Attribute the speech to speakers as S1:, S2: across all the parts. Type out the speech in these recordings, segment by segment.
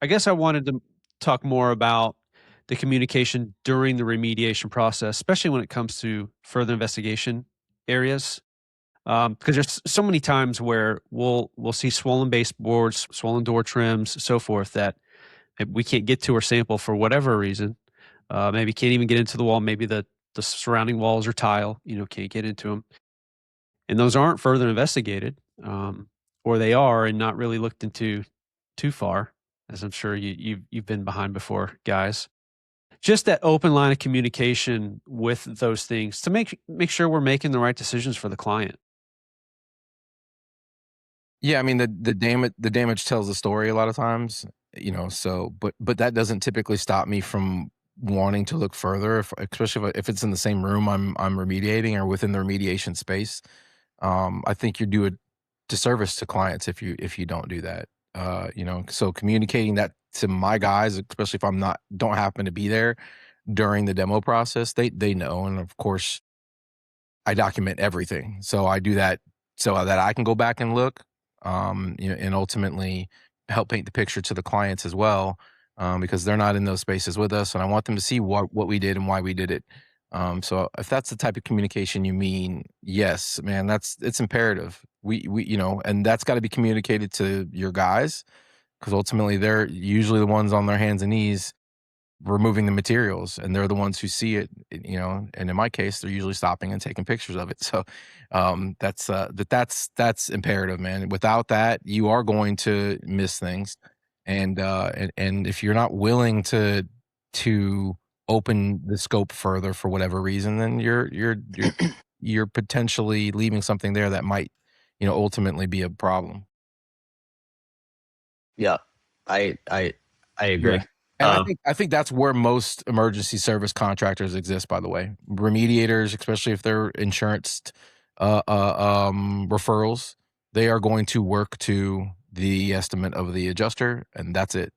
S1: I guess I wanted to talk more about the communication during the remediation process, especially when it comes to further investigation areas. Because there's so many times where we'll see swollen baseboards, swollen door trims, so forth that we can't get to or sample for whatever reason. Maybe can't even get into the wall. Maybe the surrounding walls are tile. Can't get into them, and those aren't further investigated, or they are and not really looked into too far, as I'm sure you've been behind before, guys. Just that open line of communication with those things to make sure we're making the right decisions for the client.
S2: Yeah, I mean the damage tells the story a lot of times, so but that doesn't typically stop me from wanting to look further, especially if it's in the same room I'm remediating or within the remediation space. I think you do a disservice to clients if you don't do that. So communicating that to my guys, especially if I'm not don't happen to be there during the demo process, they know, and of course I document everything. So I do that so that I can go back and look, and ultimately help paint the picture to the clients as well, because they're not in those spaces with us, and I want them to see what we did and why we did it. So if that's the type of communication you mean, yes, man, it's imperative. And that's got to be communicated to your guys because ultimately they're usually the ones on their hands and knees removing the materials, and they're the ones who see it, and in my case they're usually stopping and taking pictures of it. So that's imperative, man. Without that you are going to miss things, and if you're not willing to open the scope further for whatever reason, then you're potentially leaving something there that might ultimately be a problem.
S3: Yeah, I
S2: Yeah.
S3: agree.
S2: And I think that's where most emergency service contractors exist, by the way. Remediators, especially if they're insurance referrals, they are going to work to the estimate of the adjuster, and that's it.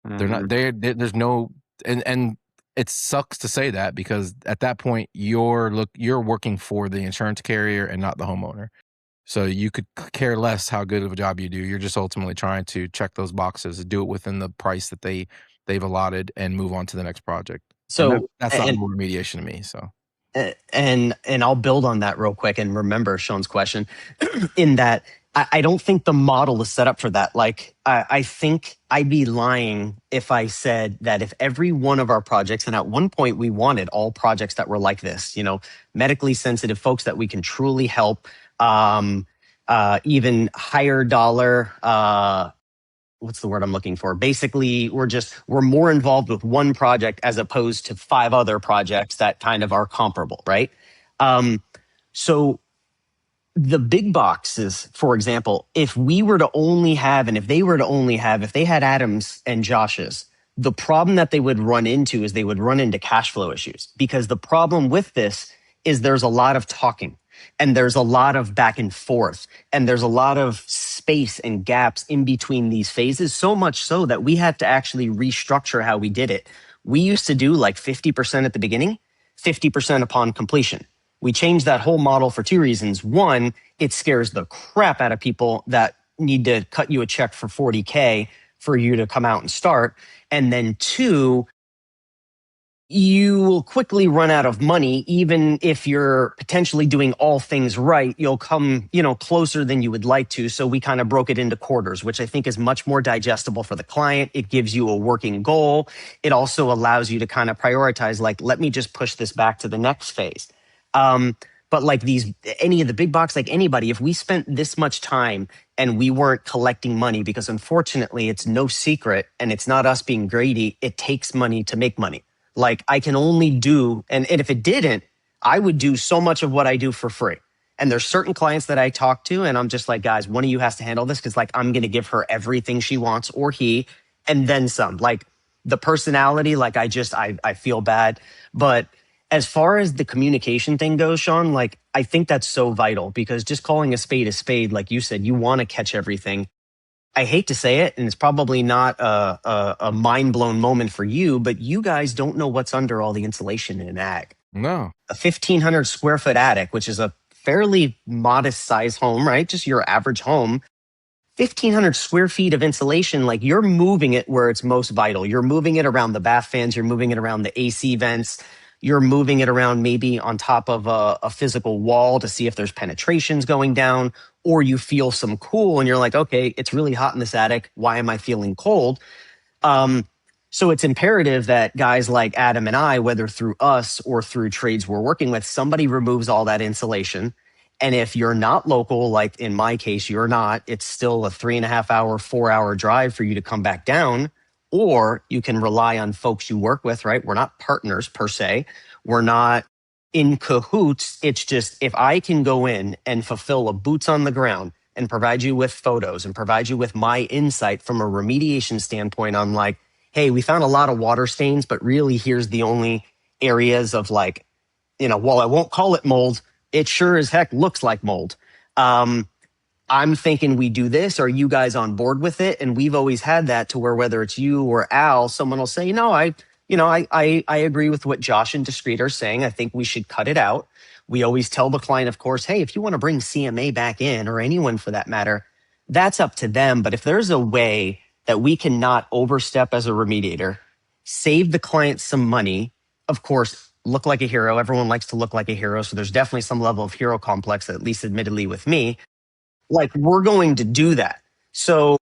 S2: They're not there's no and it sucks to say that because at that point you're working for the insurance carrier and not the homeowner. So you could care less how good of a job you do. You're just ultimately trying to check those boxes, do it within the price that they've allotted, and move on to the next project. And
S3: So
S2: that's not
S3: and
S2: real remediation to me. So
S3: and I'll build on that real quick and remember Sean's question in that I don't think the model is set up for that. Like I think I'd be lying if I said that if every one of our projects, and at one point we wanted all projects that were like this, medically sensitive folks that we can truly help, even higher dollar, what's the word I'm looking for? Basically, we're more involved with one project as opposed to 5 other projects that kind of are comparable, right? So the big boxes, for example, if they had Adams and Josh's, the problem that they would run into is they would run into cash flow issues, because the problem with this is there's a lot of talking and there's a lot of back and forth and there's a lot of space and gaps in between these phases, so much so that we had to actually restructure how we did it. We used to do like 50% at the beginning, 50% upon completion. We changed that whole model for 2 reasons. One, it scares the crap out of people that need to cut you a check for $40K for you to come out and start. And then 2, you will quickly run out of money. Even if you're potentially doing all things right, you'll come, closer than you would like to. So we kind of broke it into quarters, which I think is much more digestible for the client. It gives you a working goal. It also allows you to kind of prioritize, like, let me just push this back to the next phase. But like any of the big box, like anybody, if we spent this much time and we weren't collecting money, because unfortunately it's no secret and it's not us being greedy, it takes money to make money. Like I can only do, and if it didn't, I would do so much of what I do for free. And there's certain clients that I talk to and I'm just like, guys, one of you has to handle this, because like I'm going to give her everything she wants, or he, and then some. Like the personality, like I feel bad. But as far as the communication thing goes, Sean, like I think that's so vital, because just calling a spade, like you said, you want to catch everything. I hate to say it, and it's probably not a mind blown moment for you, but you guys don't know what's under all the insulation in an ag.
S2: no.
S3: A 1,500 square foot attic, which is a fairly modest size home, right? Just your average home. 1,500 square feet of insulation, like you're moving it where it's most vital. You're moving it around the bath fans. You're moving it around the AC vents. You're moving it around maybe on top of a physical wall to see if there's penetrations going down, or you feel some cool and you're like, okay, it's really hot in this attic. Why am I feeling cold? So it's imperative that guys like Adam and I, whether through us or through trades we're working with, somebody removes all that insulation. And if you're not local, like in my case, you're not, it's still a 3.5 hour, 4 hour drive for you to come back down. Or you can rely on folks you work with, right? We're not partners per se. We're not in cahoots. It's just if I can go in and fulfill a boots on the ground and provide you with photos and provide you with my insight from a remediation standpoint on like, hey, we found a lot of water stains, but really here's the only areas of like, well, I won't call it mold. It sure as heck looks like mold. I'm thinking we do this. Are you guys on board with it? And we've always had that to where whether it's you or Al, someone will say, no, I agree with what Josh and Discreet are saying. I think we should cut it out. We always tell the client, of course, hey, if you want to bring CMA back in or anyone for that matter, that's up to them. But if there's a way that we cannot overstep as a remediator, save the client some money, of course, look like a hero. Everyone likes to look like a hero. So there's definitely some level of hero complex, at least admittedly with me. Like we're going to do that. So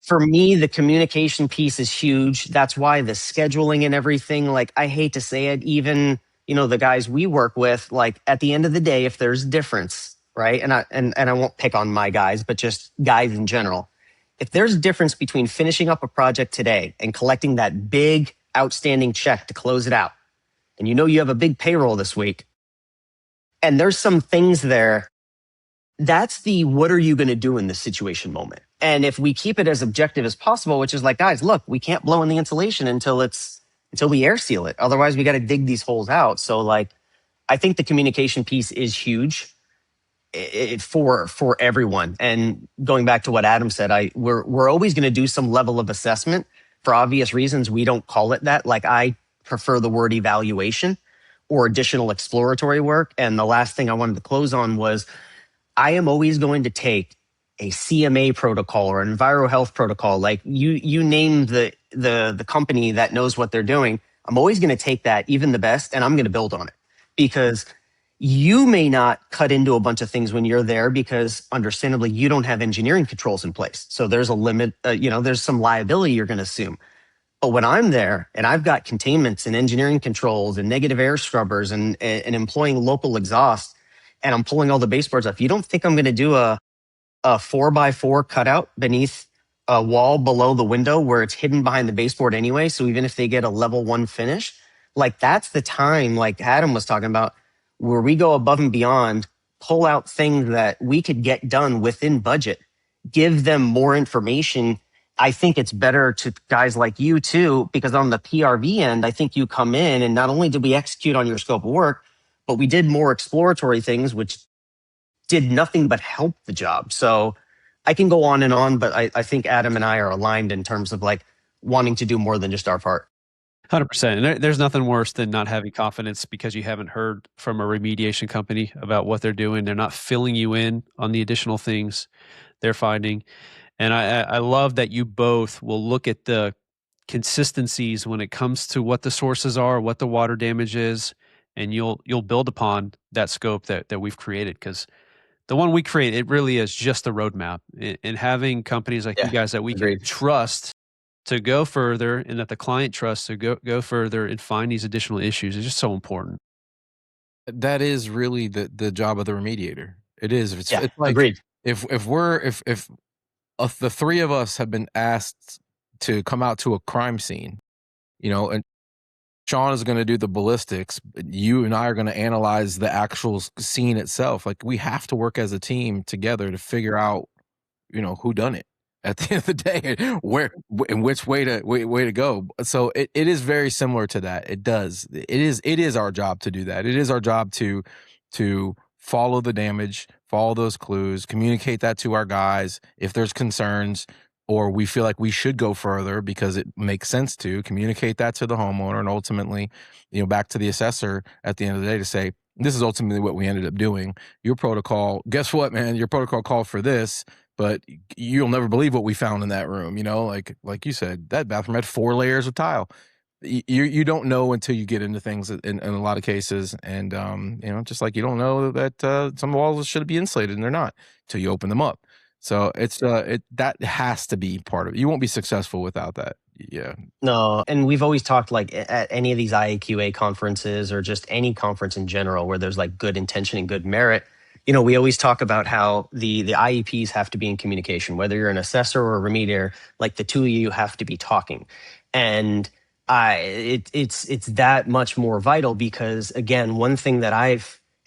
S3: for me, the communication piece is huge. That's why the scheduling and everything, like I hate to say it, even, the guys we work with, like at the end of the day, if there's difference, right? And I won't pick on my guys, but just guys in general. If there's a difference between finishing up a project today and collecting that big outstanding check to close it out, and you have a big payroll this week, and there's some things there, that's the what are you going to do in this situation moment. And if we keep it as objective as possible, which is like, guys, look, we can't blow in the insulation until we air seal it. Otherwise, we got to dig these holes out. So like, I think the communication piece is huge for everyone. And going back to what Adam said, we're always going to do some level of assessment for obvious reasons. We don't call it that. Like I prefer the word evaluation or additional exploratory work. And the last thing I wanted to close on was I am always going to take a CMA protocol or an EnviroHealth protocol. Like you name the company that knows what they're doing. I'm always going to take that, even the best, and I'm going to build on it because you may not cut into a bunch of things when you're there because understandably you don't have engineering controls in place. So there's a limit, there's some liability you're going to assume. But when I'm there and I've got containments and engineering controls and negative air scrubbers and employing local exhaust, and I'm pulling all the baseboards off, you don't think I'm going to do a 4x4 cutout beneath a wall below the window where it's hidden behind the baseboard anyway. So even if they get a level 1 finish, like that's the time, like Adam was talking about, where we go above and beyond, pull out things that we could get done within budget, give them more information. I think it's better to guys like you too, because on the PRV end, I think you come in and not only did we execute on your scope of work, but we did more exploratory things, which did nothing but help the job. So I can go on, but I think Adam and I are aligned in terms of like wanting to do more than just our part.
S1: 100%. And there's nothing worse than not having confidence because you haven't heard from a remediation company about what they're doing. They're not filling you in on the additional things they're finding. And I love that you both will look at the consistencies when it comes to what the sources are, what the water damage is, and you'll build upon that scope that we've created. Because the one we create, it really is just the roadmap. And having companies like you guys that we can trust to go further and that the client trusts to go further and find these additional issues is just so important.
S2: That is really the job of the remediator. It is. It's like
S3: agreed.
S2: If the three of us have been asked to come out to a crime scene, and Sean is going to do the ballistics, you and I are going to analyze the actual scene itself. Like we have to work as a team together to figure out, who done it at the end of the day, where and which way to go. So it is very similar to that. It is our job to do that. It is our job to follow the damage, follow those clues, communicate that to our guys. If there's concerns or we feel like we should go further because it makes sense to communicate that to the homeowner, and ultimately, back to the assessor at the end of the day to say, this is ultimately what we ended up doing. Your protocol, guess what, man? Your protocol called for this. but you'll never believe what we found in that room. You know, like you said, that bathroom had 4 layers of tile. You don't know until you get into things in a lot of cases, and you know, just like you don't know that some walls should be insulated and they're not until you open them up. So it's that has to be part of it. You won't be successful without that. Yeah.
S3: No, and we've always talked like at any of these IAQA conferences or just any conference in general where there's like good intention and good merit. You know, we always talk about how the IEPs have to be in communication, whether you're an assessor or a remediator, like the two of you have to be talking. And it's that much more vital because again, one thing that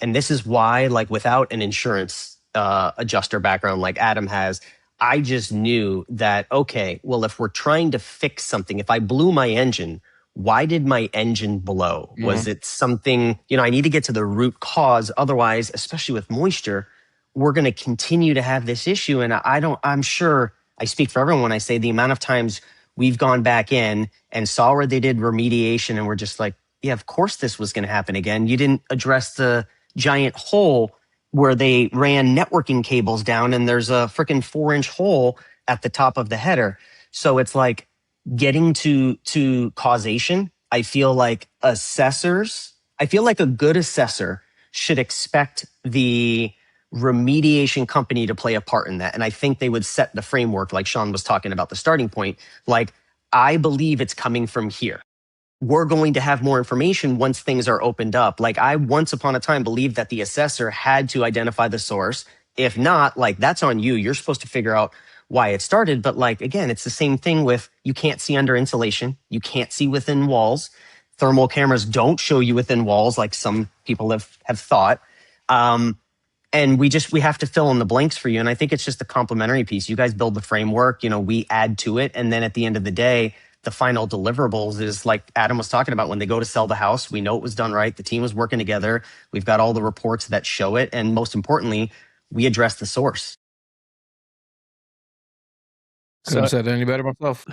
S3: and this is why, like without an insurance adjuster background like Adam has, I just knew that, okay, well, if we're trying to fix something, if I blew my engine, why did my engine blow? Was it something, you know, I need to get to the root cause. Otherwise, especially with moisture, we're going to continue to have this issue. And I'm sure I speak for everyone when I say the amount of times we've gone back in and saw where they did remediation and we're just like, yeah, of course this was going to happen again. You didn't address the giant hole where they ran networking cables down and there's a freaking 4-inch hole at the top of the header. So it's like getting to causation. I feel like a good assessor should expect the remediation company to play a part in that. And I think they would set the framework like Sean was talking about, the starting point. Like, I believe it's coming from here. We're going to have more information once things are opened up. Like I once upon a time believed that the assessor had to identify the source. If not, like that's on you. You're supposed to figure out why it started. But like, again, it's the same thing with you can't see under insulation. You can't see within walls. Thermal cameras don't show you within walls like some people have thought. And we have to fill in the blanks for you. And I think it's just a complementary piece. You guys build the framework, you know, we add to it. And then at the end of the day, the final deliverables is like Adam was talking about when they go to sell the house, we know it was done right. The team was working together. We've got all the reports that show it. And most importantly, we address the source.
S2: Couldn't have said it any better myself.